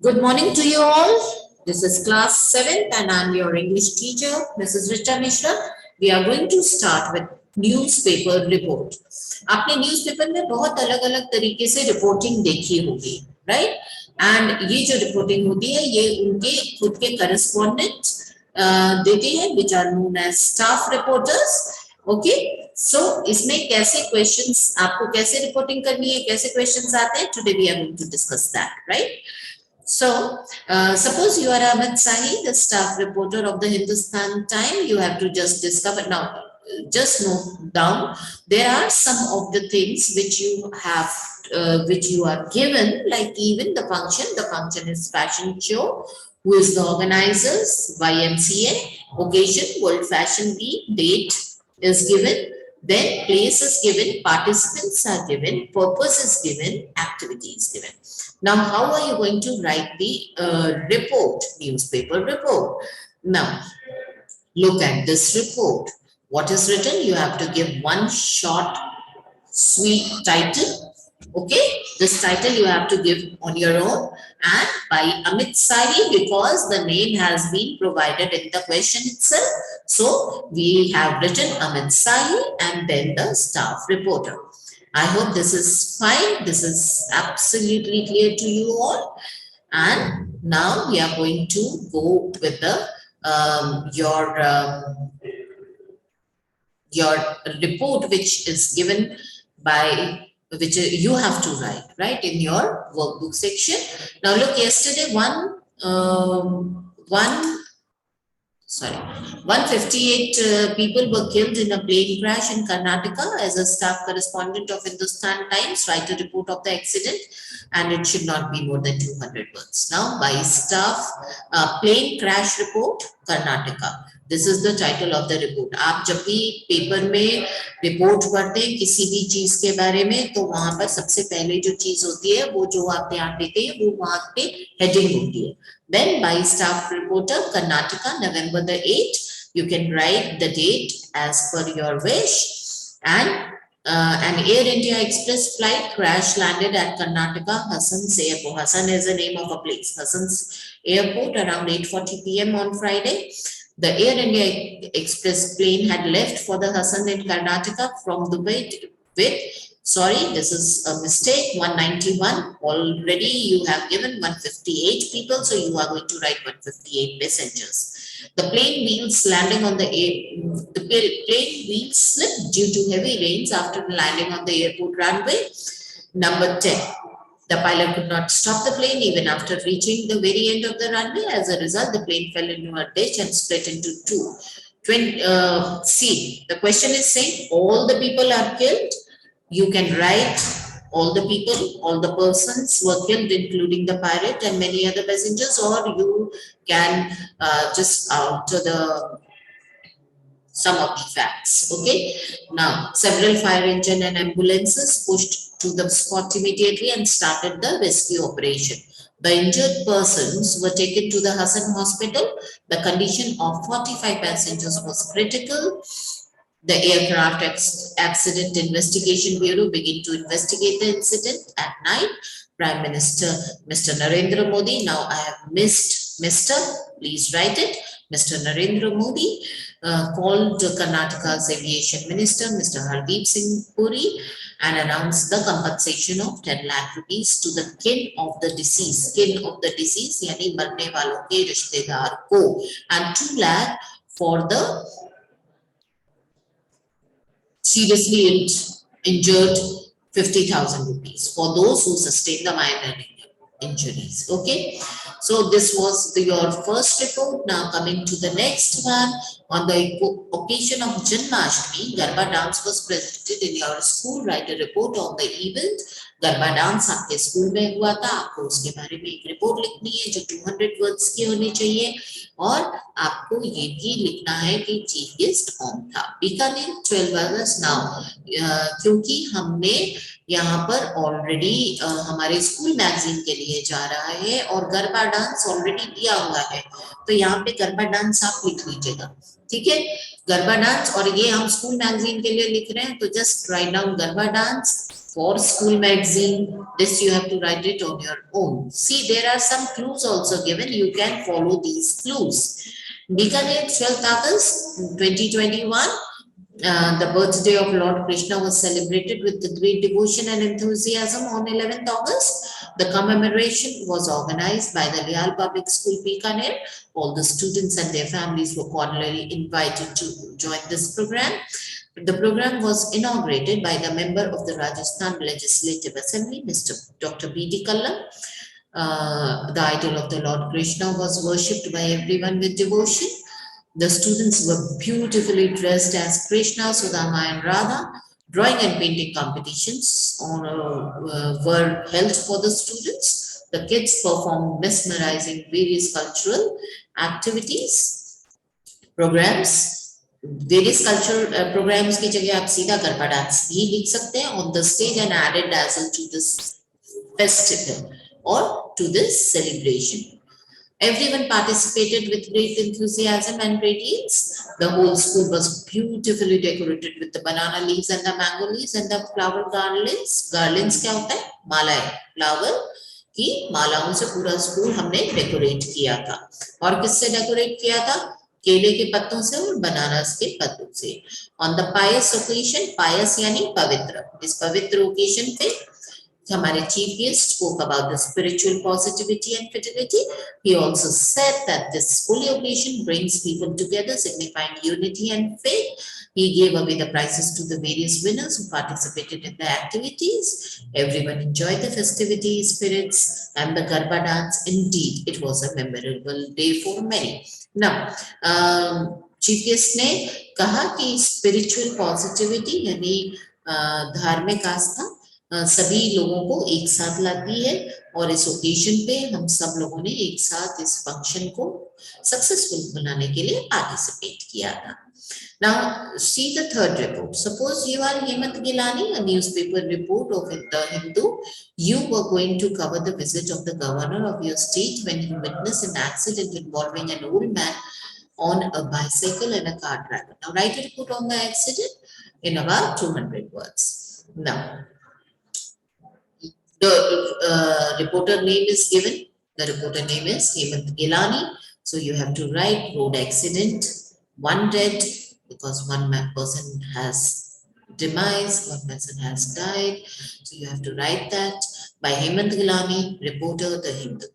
Good morning to you all. This is class 7th and I'm your English teacher, Mrs. Richa Mishra. We are going to start with newspaper report. आपने newspaper में बहुत अलग-अलग तरीके से reporting देखी होगी, right? And ये जो रिपोर्टिंग होती है ये उनके खुद के करस्पॉन्डेंट देते हैं which are known as staff reporters. Okay so इसमें कैसे क्वेश्चंस आपको कैसे रिपोर्टिंग करनी है कैसे क्वेश्चंस आते हैं today we are going to discuss that right. So, suppose you are Ahmed Sahi, the staff reporter of the Hindustan Time. You have to just discover now. Just note down. There are some of the things which you have, which you are given. Like even the function. The function is fashion show. Who is the organizers? YMCA. Occasion World Fashion Week. Date is given. Then place is given. Participants are given. Purpose is given. Activity is given. Now, how are you going to write the report, newspaper report? Now, look at this report. What is written? You have to give one short, sweet title. Okay, this title you have to give on your own and by Amit Sahi because the name has been provided in the question itself. So, we have written Amit Sahi and then the staff reporter. I hope this is fine. This is absolutely clear to you all. And now we are going to go with the your report, which is given by which you have to write right in your workbook section. Now look, yesterday one 158 people were killed in a plane crash in Karnataka. As a staff correspondent of Hindustan Times, write a report of the accident and it should not be more than 200 words. Now, by staff, plane crash report, Karnataka. This is the title of the report. आप जब भी paper में report पढ़ते हैं किसी भी चीज के बारे में तो वहां पर सबसे पहले जो चीज होती है वो जो आप ध्यान देते हैं वो वहां पे हेडिंग होती है. Then by staff reporter Karnataka, November the 8th, you can write the date as per your wish. And an Air India Express flight crash landed at Karnataka Hassan's Airport. Hassan is the name of a place. Hassan's Airport around 8:40 p.m. on Friday. The Air India Express plane had left for the Hassan in Karnataka from Dubai with sorry, this is a mistake. 191. Already you have given 158 people, so you are going to write 158 passengers. The plane wheels landing on the plane wheels slipped due to heavy rains after landing on the airport runway. Number 10. The pilot could not stop the plane even after reaching the very end of the runway. As a result, the plane fell into a ditch and split into two. See, the question is saying all the people are killed. You can write all the people, all the persons were killed, including the pilot and many other passengers, or you can just alter the some of the facts. Okay. Now, several fire engine and ambulances pushed to the spot immediately and started the rescue operation. The injured persons were taken to the Hassan hospital. The condition of 45 passengers was critical. The Aircraft Accident Investigation Bureau began to investigate the incident at night. Prime Minister Mr. Narendra Modi, now I have missed Mr. Please write it. Mr. Narendra Modi called Karnataka's Aviation Minister, Mr. Hardeep Singh Puri, and announced the compensation of 10 lakh rupees to the kin of the deceased. Kin of the deceased, yani marne walon ke rishtedar ko, and 2 lakh for the seriously injured 50,000 rupees for those who sustained the minor injuries. Okay, so this was your first report. Now coming to the next one. On the occasion of Janmashtami, Garba dance was presented in your school. Write a report on the event. Garba dance आपके school में हुआ था. आपको उसके बारे में एक report लिखनी है जो 200 वर्ड्स की होनी चाहिए और आपको ये भी लिखना है कि चीफ गेस्ट कौन था. बीकानेर 12 अगस्त. नाउ क्योंकि हमने यहाँ पर ऑलरेडी हमारे स्कूल मैगजीन के लिए जा रहा है और गरबा डांस ऑलरेडी दिया हुआ है तो यहाँ पे गरबा डांस आप लिख लीजिएगा. ठीक है, गरबा डांस, और ये हम स्कूल मैगजीन के लिए लिख रहे हैं, तो just write down garba dance for school magazine. This you have to write it on your own. See, there are some clues also given. You can follow these clues. Bikaner, 12th August 2021. The birthday of Lord Krishna was celebrated with great devotion and enthusiasm on 11th August. The commemoration was organized by the Lyall Public School, Bikaner. All the students and their families were cordially invited to join this program. The program was inaugurated by the member of the Rajasthan Legislative Assembly, Mr. Dr. B.D. Kallam. The idol of the Lord Krishna was worshipped by everyone with devotion. The students were beautifully dressed as Krishna, Sudama, and Radha. Drawing and painting competitions were held for the students. The kids performed mesmerizing various cultural activities, programs. Various cultural programs की जगह आप सीधा garba dance भी लिख सकते हैं on the stage and added dazzle to this festival or to this celebration. Everyone participated with great enthusiasm and great ease. The whole school was beautifully decorated with the banana leaves and the mango leaves and the flower garlands. Garlands क्या होता है? मालाएं, flower की मालाओं से पूरा school हमने decorate किया था. और किससे डेकोरेट किया था? केले के पत्तों से और बनानास के पत्तों से. On the pious occasion, pious यानी पवित्र. इस पवित्र occasion पे हमारे chief guest spoke about the spiritual positivity and fidelity. He also said that this holy occasion brings people together, signifying unity and faith. He gave away the prizes to the various winners who participated in the activities. Everyone enjoyed the festivity spirits and the Garba dance. Indeed, it was a memorable day for many. Now, chief guest ने कहा कि spiritual positivity यानी धार्मिक आस्था सभी लोगों को एक साथ लाती है, और इस ओकेजन पे हम सब लोगों ने एक साथ इस फंक्शन को सक्सेसफुल बनाने के लिए पार्टिसिपेट किया था. Now see the third report. Suppose you are Hemant Gilani, a newspaper report of the Hindu. You were going to cover the visit of the governor of your state when he witnessed an accident involving an old man on a bicycle and a car driver. Now write a report on the accident in about 200 words. Now the reporter name is given. The reporter name is Hemant Gilani. So you have to write road accident, one dead because one person has demise, one person has died. So you have to write that by Hemant Gilani, reporter, the Hindu.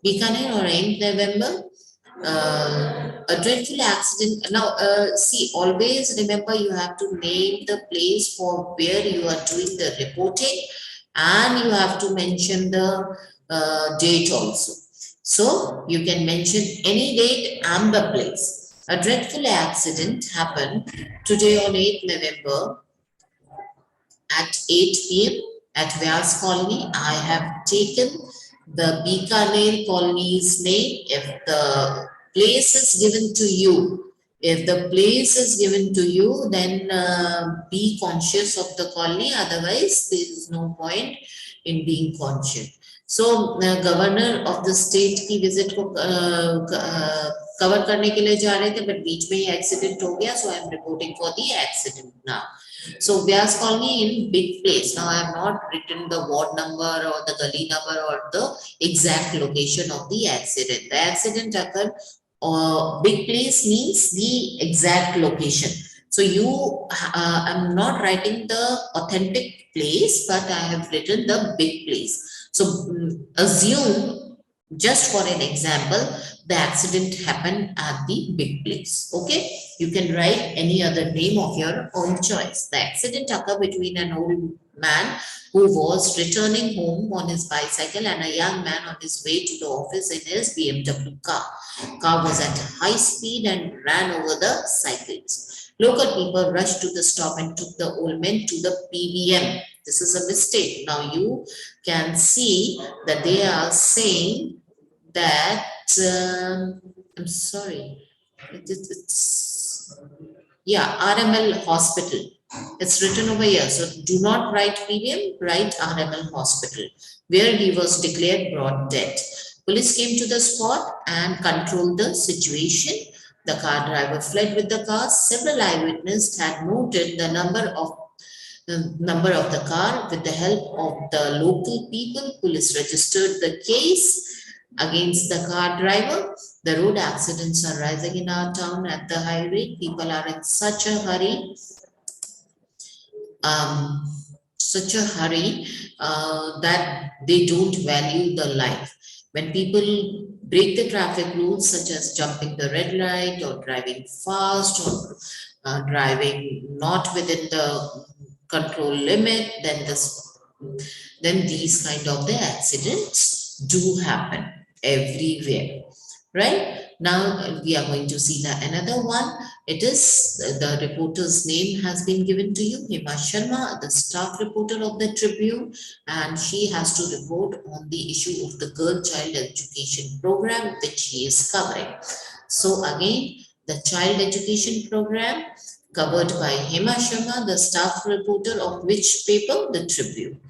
Bikaner or 8th November. A dreadful accident. Now, see, always remember you have to name the place for where you are doing the reporting, and you have to mention the date also. So you can mention any date and the place. A dreadful accident happened today on 8th November at 8 p.m. at Vyas Colony. I have taken the Bikaner colony's name. If the place is given to you, then be conscious of the colony. Otherwise, there is no point in being conscious. So, governor of the state की visit को cover करने के लिए जा रहे थे, but बीच में ही accident हो गया. So, I am reporting for the accident now. So, Vyas Colony in big place. Now, I have not written the ward number or the gully number or the exact location of the accident. The accident occurred. Big place means the exact location. So I'm not writing the authentic place, but I have written the big place. So assume, just for an example, the accident happened at the big place. Okay, you can write any other name of your own choice. The accident occurred between an old man who was returning home on his bicycle and a young man on his way to the office in his BMW car. Car was at high speed and ran over the cyclists. Local people rushed to the stop and took the old man to the PVM. This is a mistake. Now you can see that they are saying that, I'm sorry, RML hospital. It's written over here. So do not write PVM, write RML hospital, where he was declared brought dead. Police came to the spot and controlled the situation. The car driver fled with the car. Several eyewitnesses had noted the number of the car. With the help of the local people, police registered the case against the car driver. The road accidents are rising in our town at the high rate. People are in um, such a hurry that they don't value the life. When people break the traffic rules, such as jumping the red light or driving fast or driving not within the control limit, then these kind of the accidents do happen everywhere. Right now, we are going to see the another one. It is the reporter's name has been given to you, Hema Sharma, the staff reporter of the Tribune, and she has to report on the issue of the girl child education program which she is covering. So again, the child education program covered by Hema Sharma, the staff reporter of which paper? The Tribune.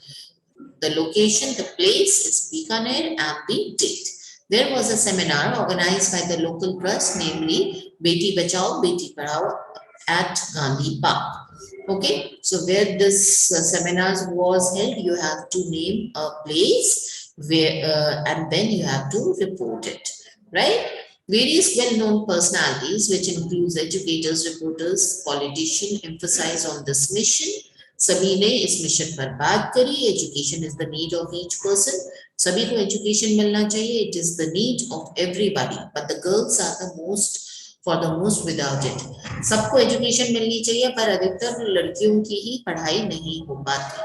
The location, the place is Bikaner and the date. There was a seminar organized by the local trust, namely Beti Bachao, Beti Padhao at Gandhi Park. Okay, so where this seminar was held, you have to name a place where, and then you have to report it, right? Various well-known personalities, which includes educators, reporters, politicians, emphasize on this mission. सभी ने इस mission पर बात करी. Education is the need of each person. सभी को education मिलना चाहिए. It is the need of everybody, but the girls are the most for the most without it. सबको एजुकेशन मिलनी चाहिए, पर अधिकतर लड़कियों की ही पढ़ाई नहीं हो पाती.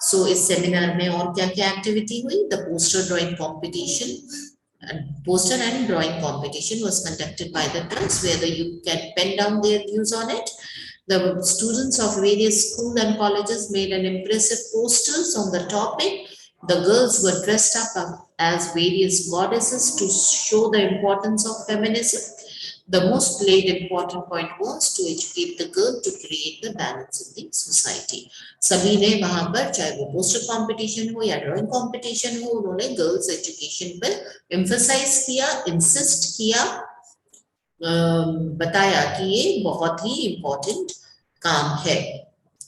सो इस सेमिनार में और क्या क्या एक्टिविटी हुई? The poster drawing competition, poster and drawing competition was conducted by the trust, where the youth can pen down their views on it. The students of various schools and colleges made an impressive posters on the topic. The girls were dressed up as various goddesses to show the importance of feminism. The most important point was to educate the girl to create the balance in the society. सभी ने वहां पर, चाहे वो poster competition हो या drawing competition हो, उन्होंने गर्ल्स एजुकेशन पर एम्फसाइज किया, इंसिस्ट किया, बताया कि ये बहुत ही इम्पोर्टेंट काम है.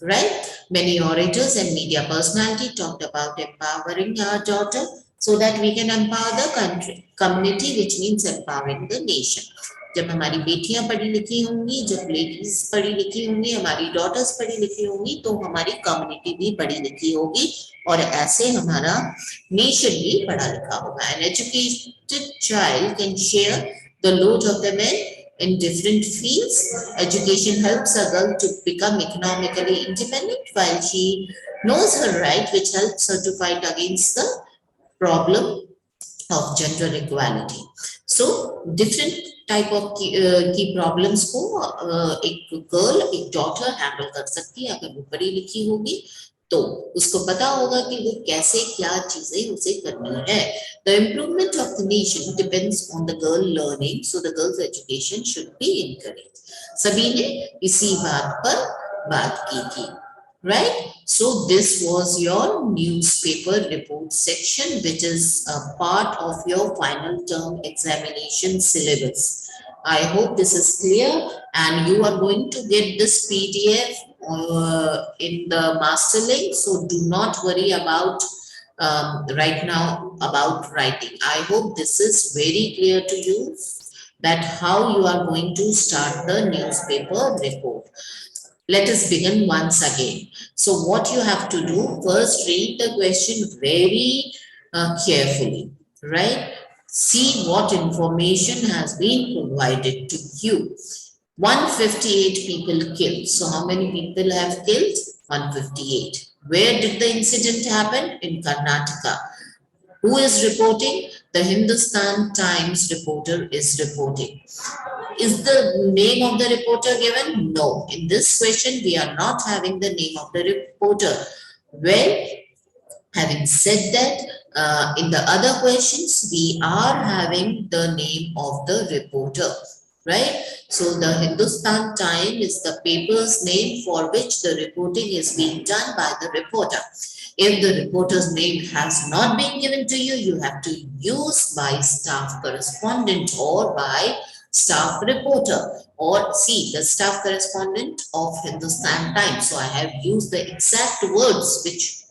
Right? Many orators and media personality talked about empowering our daughter so that we can empower the community, which means empowering the nation. जब हमारी बेटियां पढ़ी लिखी होंगी, जब लेडीज पढ़ी लिखी होंगी, हमारी डॉटर्स पढ़ी लिखी होंगी, तो हमारी कम्युनिटी भी पढ़ी लिखी होगी, और ऐसे हमारा नेशन भी पढ़ा लिखा होगा. An educated child can share the load of the men in different fields. Education helps a girl to become economically independent while she knows her right, which helps her to fight against the problem of gender equality. So different type of की problems को एक girl, एक daughter handle कर सकती है अगर वो पढ़ी लिखी होगी, तो उसको पता होगा कि वो कैसे क्या चीजें उसे करनी है. The improvement of the nation depends on the girl learning, so the girl's education should be encouraged. सभी ने इसी बात पर बात की थी. Right? So this was your newspaper report section, which is a part of your final term examination syllabus. I hope this is clear, and you are going to get this PDF in the master link. So do not worry about right now about writing. I hope this is very clear to you, that how you are going to start the newspaper report. Let us begin once again. So what you have to do, first read the question very carefully, right? See what information has been provided to you. 158 people killed. So how many people have killed? 158. Where did the incident happen? In Karnataka. Who is reporting? The Hindustan Times reporter is reporting. Is the name of the reporter given? No. In this question, we are not having the name of the reporter. Well, having said that, in the other questions, we are having the name of the reporter, right? So the Hindustan Times is the paper's name for which the reporting is being done by the reporter. If the reporter's name has not been given to you, you have to use by staff correspondent or by staff reporter, or see the staff correspondent of Hindustan Times. So I have used the exact words which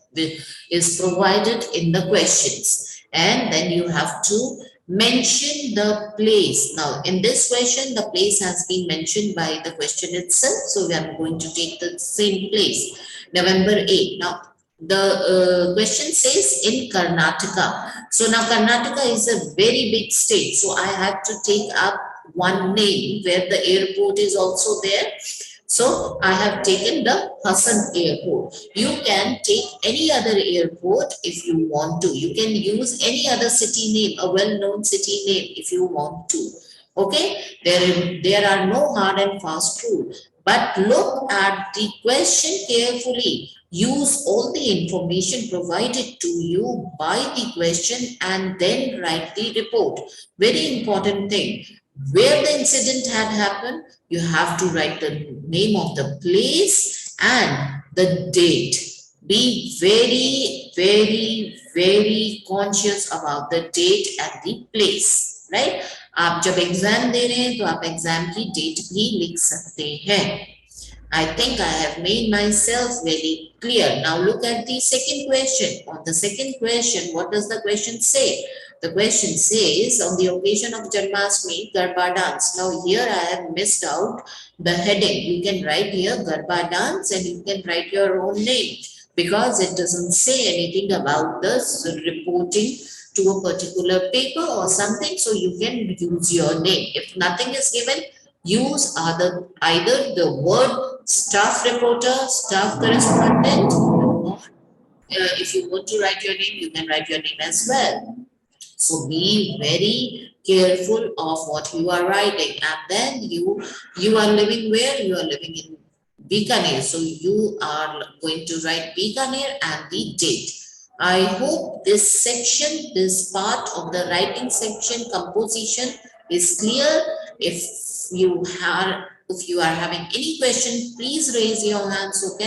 is provided in the questions, and then you have to mention the place. Now in this question, the place has been mentioned by the question itself, so we are going to take the same place, November 8. Now the question says in Karnataka. So now Karnataka is a very big state, so I had to take up one name where the airport is also there. So I have taken the Hassan Airport. You can take any other airport if you want to. You can use any other city name, a well-known city name if you want to. Okay, there are no hard and fast rule. But look at the question carefully. Use all the information provided to you by the question and then write the report. Very important thing. Where the incident had happened, you have to write the name of the place and the date. Be very, very, very conscious about the date and the place, right? आप जब exam दे रहे हैं तो आप exam की date भी लिख सकते हैं. I think I have made myself very clear. Now look at the second question. On the second question, what does the question say? The question says, on the occasion of Janmashtami, Garba dance. Now here I have missed out the heading. You can write here Garba dance and you can write your own name, because it doesn't say anything about this reporting to a particular paper or something. So you can use your name. If nothing is given, use either the word staff reporter, staff correspondent, or if you want to write your name, you can write your name as well. So be very careful of what you are writing. And then you are living where? You are living in Bikaner. So you are going to write Bikaner and the date. I hope this section, this part of the writing section, composition, is clear. If you are having any question, please raise your hand so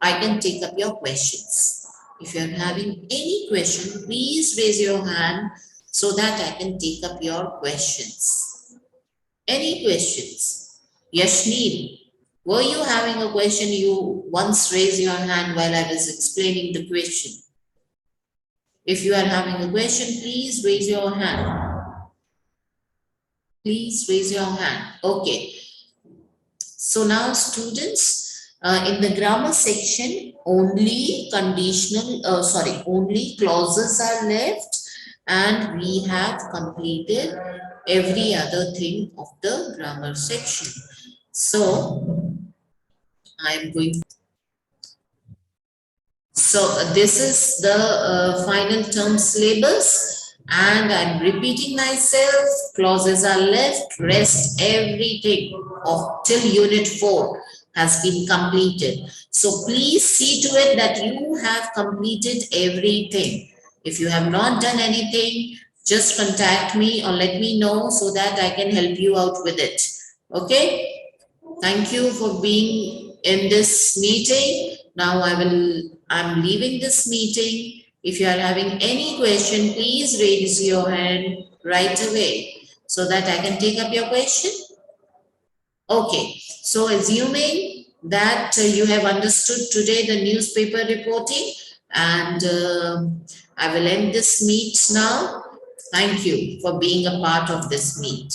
I can take up your questions. If you are having any question, please raise your hand so that I can take up your questions. Any questions? Yashneem, were you having a question? You once raised your hand while I was explaining the question. If you are having a question, please raise your hand. Please raise your hand. Okay. So now students, in the grammar section, only only clauses are left, and we have completed every other thing of the grammar section. So I am going. So this is the final term syllabus. And I'm repeating myself, clauses are left, rest everything of till unit 4 has been completed. So please see to it that you have completed everything. If you have not done anything, just contact me or let me know so that I can help you out with it. Okay? Thank you for being in this meeting. Now I'm leaving this meeting. If you are having any question, please raise your hand right away so that I can take up your question. Okay, so assuming that you have understood today the newspaper reporting, and I will end this meet now. Thank you for being a part of this meet.